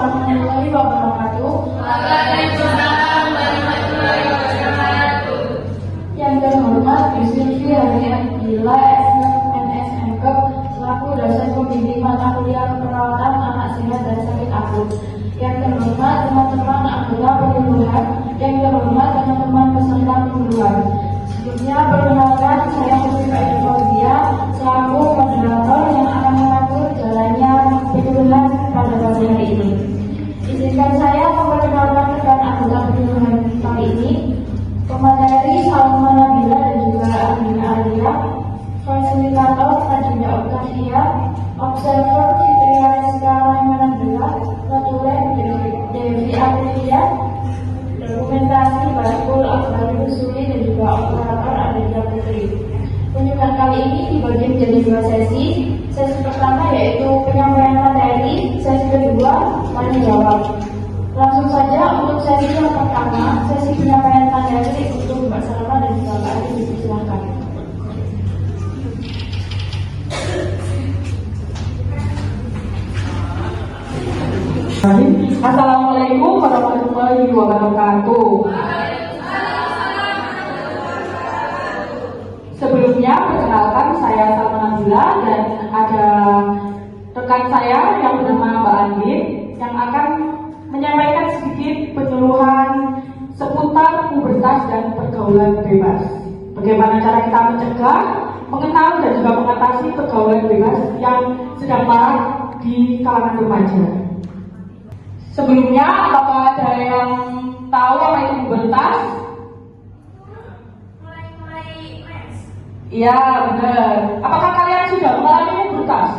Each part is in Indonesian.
warahmatullahi wabarakatuh. Waalaikumsalam warahmatullahi wabarakatuh. Yang terhormat Bu Sylvi Haryadila, MSMK, selaku dosen pembimbing mata kuliah perawatan anak sehat dan sakit akut. Yang terhormat teman-teman anggota penyuluhan, yang terhormat teman-teman peserta penyuluhan. Sebelumnya perkenalkan, saya Sylvi Haryadila selaku moderator yang akan mengatur jalannya penyuluhan pada pagi hari ini. Izinkan saya memperkenalkan rekan anggota penyuluhan kali ini, pemateri Salma Nabila dan juga Andina Alia, fasilitator Najwa Octavia, observer Fitria Rizka Rahmanabila, notulen Devi Aprilia, dokumentasi Baskul Akbar Rusuli dan juga operator Adelia Putri. Penyuluhan kali ini dibagi menjadi dua sesi. Sesi pertama yaitu penyampaian materi, sesi kedua tanya jawab. Langsung saja untuk sesi yang pertama, sesi penyampaian materi untuk Mbak Salma dan juga Mbak Adi, silakan. Assalamualaikum warahmatullahi wabarakatuh. Sebelumnya perkenalkan, saya Salma Nabila dan ada rekan saya yang bernama Mbak Andi yang akan menyampaikan sedikit penyuluhan seputar pubertas dan pergaulan bebas. Bagaimana cara kita mencegah, mengenal dan juga mengatasi pergaulan bebas yang sedang marak di kalangan remaja. Sebelumnya, apakah ada yang tahu apa itu pubertas? Iya, benar. Apakah kalian sudah mengalami pubertas?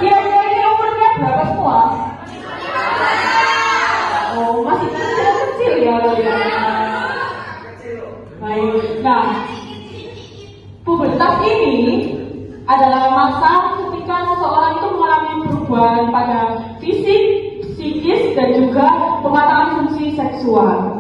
Kira-kira ini umurnya berapa semua? Oh, masih kecil ya. Baik. Nah, pubertas ini adalah masa ketika seseorang itu mengalami perubahan pada fisik, psikis, dan juga pematangan fungsi seksual.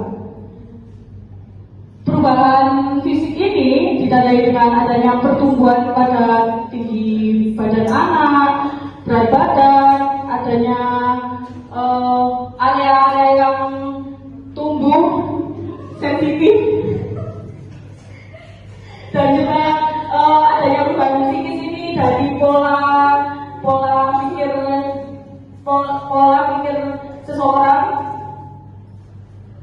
Perubahan fisik ini ditandai dengan adanya pertumbuhan pada tinggi badan anak, berat badan, adanya area-area yang tumbuh sensitif, dan juga adanya perubahan psikis ini dari pola pikir seseorang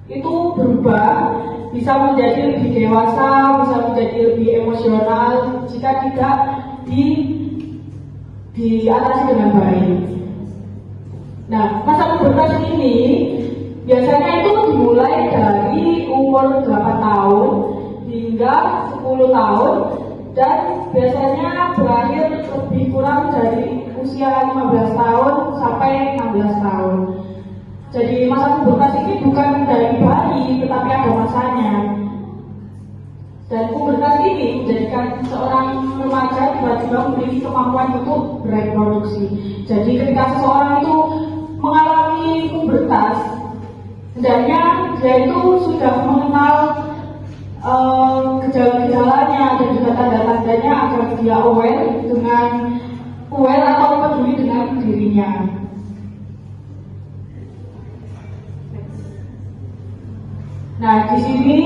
itu berubah, bisa menjadi lebih dewasa, bisa menjadi lebih emosional jika tidak diatasi dengan baik. Nah, masa pubertas ini biasanya itu dimulai dari umur 8 tahun hingga 10 tahun dan biasanya berakhir lebih kurang dari usia 15 tahun sampai 16 tahun. Jadi masa pubertas ini bukan dari bayi, tetapi ada masanya. Dan pubertas ini menjadikan seorang remaja tiba-tiba memiliki kemampuan untuk bereproduksi. Jadi ketika seseorang itu mengalami pubertas, hendaknya dia itu sudah mengenal gejala-gejalanya dan juga tanda-tandanya agar dia aware atau peduli dengan dirinya. Nah, di sini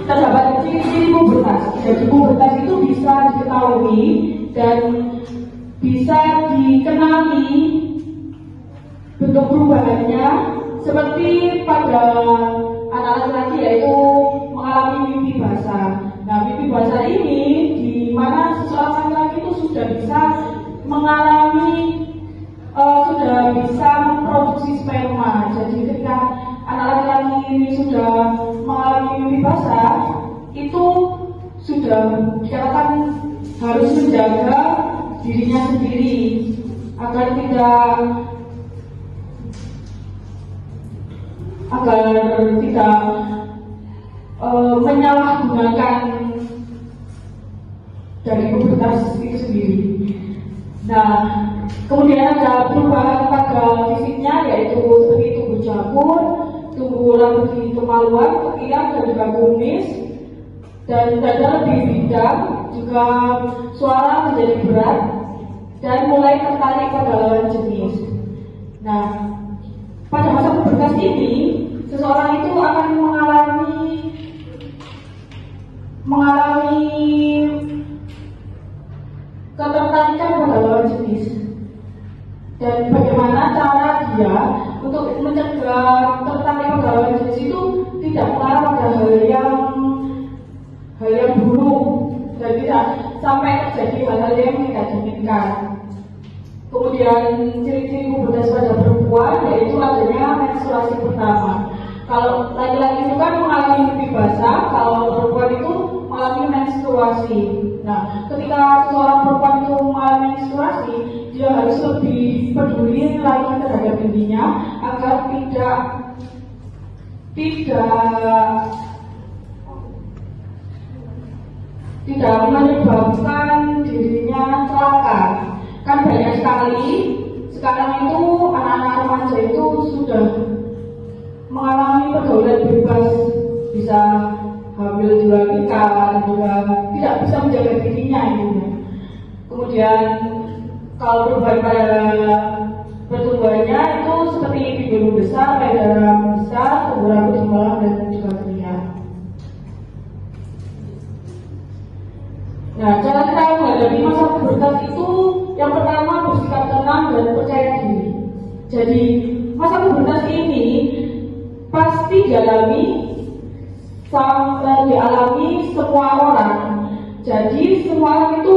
terdapat ciri-ciri pubertas. Jadi pubertas itu bisa diketahui dan bisa dikenali bentuk perubahannya seperti pada anak laki-laki yaitu mengalami mimpi basah. Nah, mimpi basah ini di mana seseorang laki-laki itu sudah bisa memproduksi sperma. Jadi ketika anak laki-laki ini sudah mengalami mimpi basah, itu sudah dikatakan harus menjaga dirinya sendiri agar tidak menyalahgunakan dari pubertas itu sendiri. Nah, kemudian ada perubahan pada fisiknya yaitu seperti tumbuh janggut, tumbuh rambut di kemaluan, ketiak dan juga kumis, dan dada lebih bidang, juga suara menjadi berat dan mulai tertarik pada lawan jenis. dan bagaimana cara dia untuk mencegah tertarik pegawai jenis itu tidak mengarah pada hal yang buruk dan tidak sampai terjadi hal-hal yang tidak diinginkan. Kemudian ciri-ciri pubertas pada perempuan yaitu adanya menstruasi pertama. Kalau laki-laki itu kan mengalami mimpi basah, kalau perempuan itu mengalami menstruasi. Nah, ketika seorang perempuan itu mengalami menstruasi, dia harus lebih peduli lagi terhadap dirinya agar tidak menyebabkan dirinya celaka. Kan banyak sekali sekarang itu anak-anak remaja itu sudah mengalami pergaulan bebas, bisa hamil di luar nikah, juga tidak bisa menjaga dirinya ini. Kemudian kalau perubahan pada pertumbuhannya itu seperti pipi besar, payudara besar, tumbuh rambut malam dan juga terlihat. Nah, cara kita menghadapi masa pubertas itu yang pertama bersikap tenang dan percaya diri. Jadi masa pubertas ini pasti dialami semua orang. Jadi semua orang itu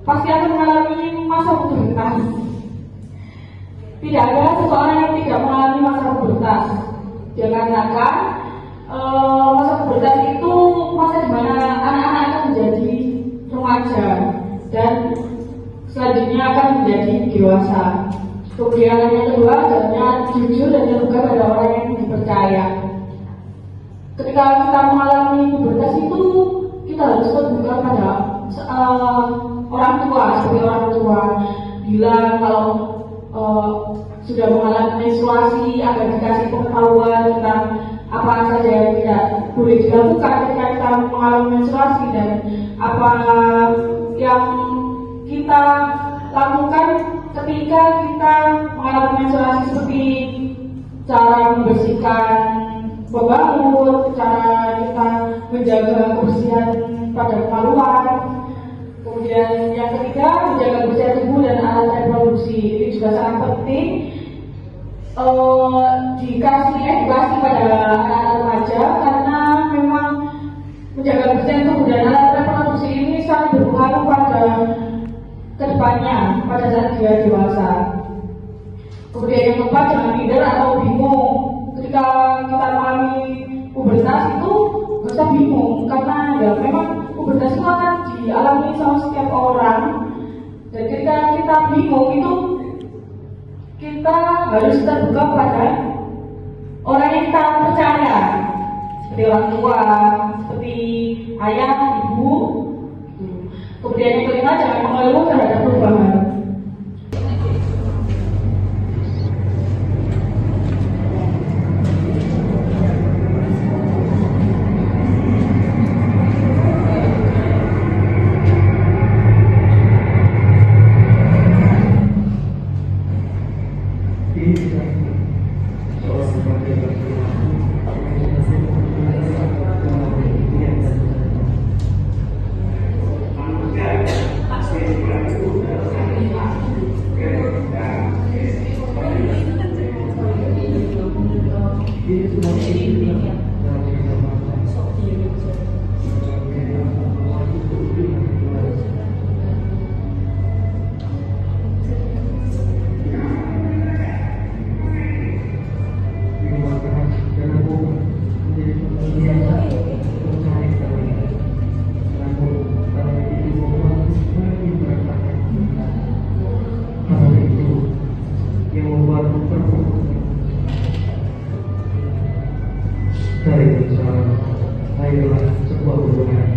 pasti akan mengalami masa pubertas. Tidak ada seseorang yang tidak mengalami masa pubertas. Dikarenakan masa pubertas itu masa di mana anak-anak akan menjadi remaja dan selanjutnya akan menjadi dewasa. Kemudian yang kedua adalah jujur dan terbuka pada orang yang dipercaya. Ketika kita mengalami pubertas itu kita harus terbuka pada orang tua, sebagai orang tua bilang kalau sudah mengalami menstruasi agar dikasih pengetahuan tentang apa saja yang tidak boleh dilakukan ketika kita mengalami menstruasi dan apa yang kita lakukan ketika kita mengalami menstruasi, seperti cara membersihkan pembangun, cara kita menjaga kebersihan pada kemaluan. Kemudian yang ketiga, menjaga kebersihan tubuh dan alat reproduksi. Ini juga sangat penting dikasih edukasi pada anak-anak remaja, karena memang menjaga kebersihan tubuh dan alat reproduksi ini sangat berpengaruh pada kedepannya pada saat dia dewasa. Kemudian yang keempat, jangan minder atau bingung ketika kita mengalami pubertas. Itu nggak usah bingung, karena ya memang pubertas itu akan dialami sama setiap orang. Dan ketika kita bingung itu kita harus terbuka pada orang yang kita percaya, seperti orang tua, seperti ayah, ibu. Kemudian yang kelima, jangan mengeluh terhadap perubahan. Adalah sebuah hubungan.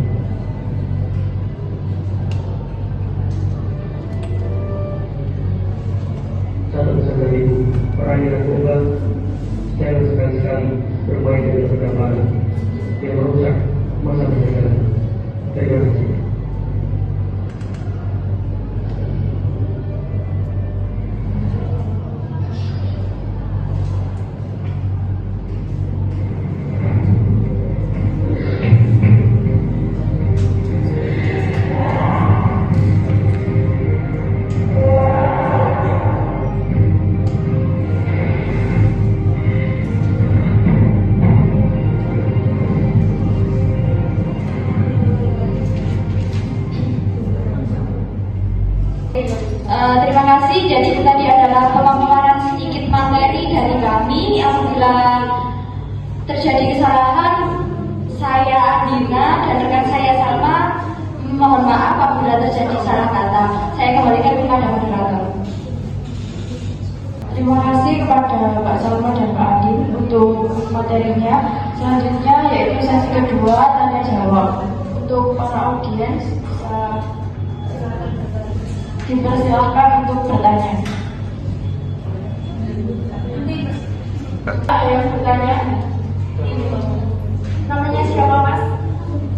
Satu saudara ibu, orang yang narkoba jangan sekali-sekali bermain dengan pergaulan yang merusak masa mereka. Terima kasih. terjadi salah kata. Saya kembalikan kepada moderator. Terima kasih kepada Pak Salma dan Pak Adin untuk materinya. Selanjutnya yaitu sesi kedua tanya jawab. Untuk para audiens dipersilakan untuk bertanya. Ada yang bertanya? Namanya siapa, Mas?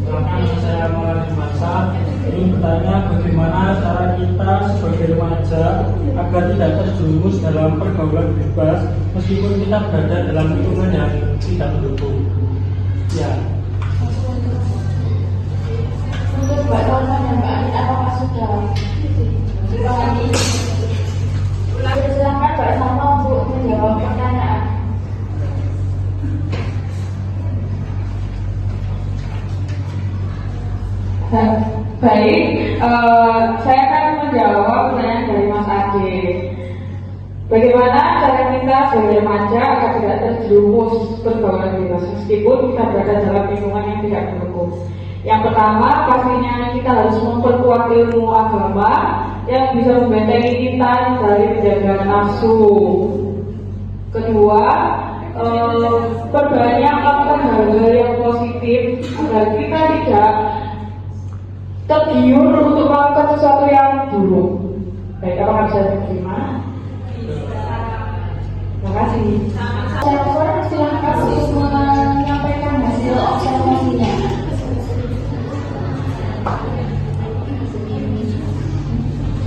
Silakan, saya Muhammad Masa. Ini bertanya bagaimana cara kita sebagai remaja agar tidak terjerumus dalam pergaulan bebas meskipun kita berada dalam lingkungan yang tidak mendukung. Ya. Untuk Mbak Salma dan Mbak Adin, apakah sudah dipahami? Silakan Mbak Salma untuk menjawab pertanyaan. Baik, saya akan menjawab pertanyaan dari Mas Ade. Bagaimana cara kita sebagai remaja agar tidak terjerumus pergaulan bebas meskipun kita berada dalam lingkungan yang tidak mendukung? Yang pertama, pastinya kita harus memperkuat ilmu agama yang bisa membentengi kita dari penjagaan nafsu. Kedua, perbanyak melakukan hal-hal yang positif agar kita tidak tergiur untuk melakukan sesuatu yang buruk. Baik, apakah bisa diterima? Terima kasih. Observer silakan untuk menyampaikan hasil observasinya.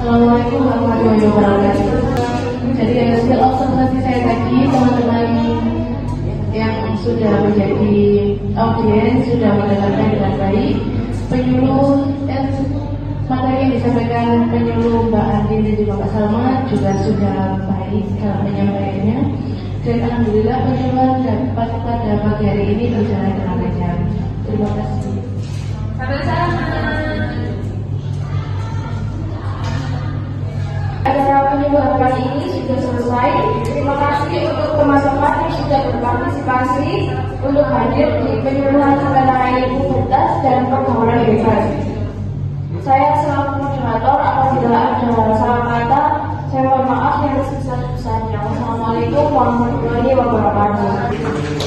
Assalamualaikum warahmatullahi wabarakatuh. Jadi hasil observasi saya tadi, teman-teman yang sudah menjadi audiens sudah mendengarkan dengan baik. Penyuluh dan materi yang disampaikan penyuluh Mbak Andi dan juga Pak Salma juga sudah baik dalam menyampaikannya. Dan alhamdulillah penyuluhan dapat pada pagi hari ini berjalan dengan lancar. Terima kasih. Sama-sama. Acara penyuluhan kali ini sudah selesai. Terima kasih untuk teman-teman yang sudah berpartisipasi untuk hadir di penyuluhan mengenai pubertas dan pergaulan bebas. Saya selaku moderator, apabila ada salah kata, saya mohon maaf yang sebesar-besarnya. Wassalamualaikum warahmatullahi wabarakatuh.